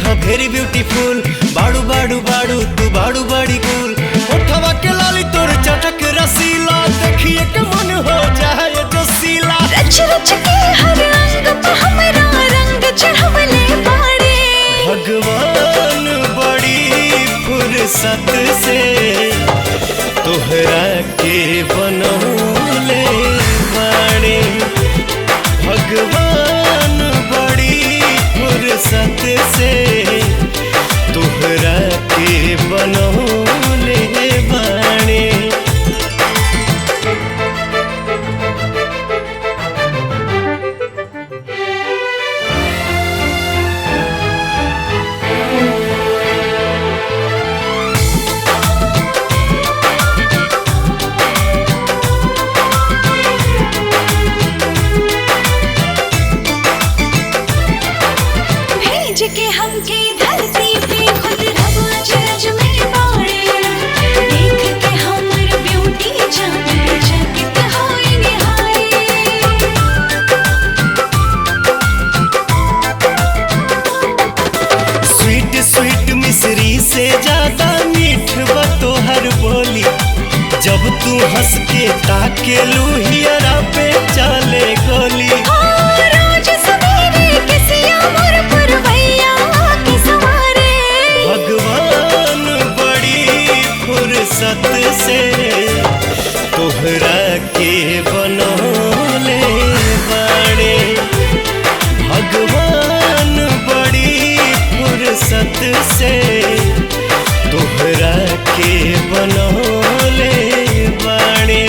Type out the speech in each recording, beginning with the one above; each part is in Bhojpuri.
हो वेरी ब्यूटीफुल। बाड़ू बाड़ू बाड़ू तू बाड़ू बड़ी गुल। उठवा के लाली तोर चटक रसीला, देखिए के मन हो जाए जोशीला। रच रच के हर अंग पे हमरा रंग चढ़वले बाड़े। भगवान बड़ी फुर्सत से तोहरा के बनौले बाड़े। भगवान बड़ी फुर्सत से तोहरा के बनौले बाड़े। के हमके धरती पे खुद रब अचरज में बाड़े। देख के हमर ब्यूटी जान चकित होए निहारे। स्वीट स्वीट मिश्री से ज्यादा मीठ बा तोहर बोली। जब तू हंस के ताके लुहियरा पे चले गोली। रोज सवेरे किसिया मोर पुरवैया के सवारे। भगवान बड़ी फुर्सत से तोहरा के बनौले बाड़े। भगवान बड़ी फुर्सत से तोहरा के बनौले बाड़े।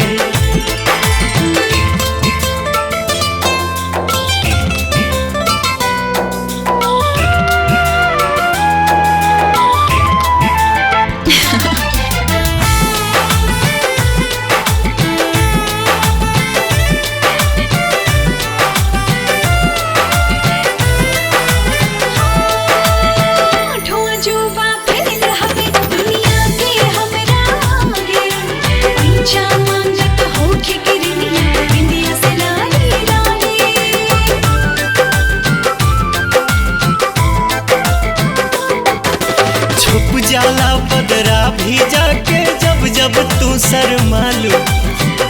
जाला बदरा भी जाके जब जब तू शर्मालू।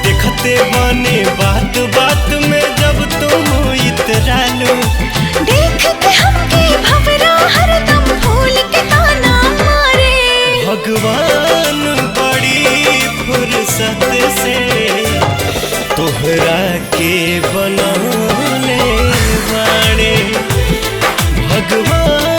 देखते बने बात बात में जब तुम इतरालू। देख के हमके भवरा हरदम फूल के ताना मारे। भगवान बड़ी फुर्सत से तोहरा के बनौले बाड़े। भगवान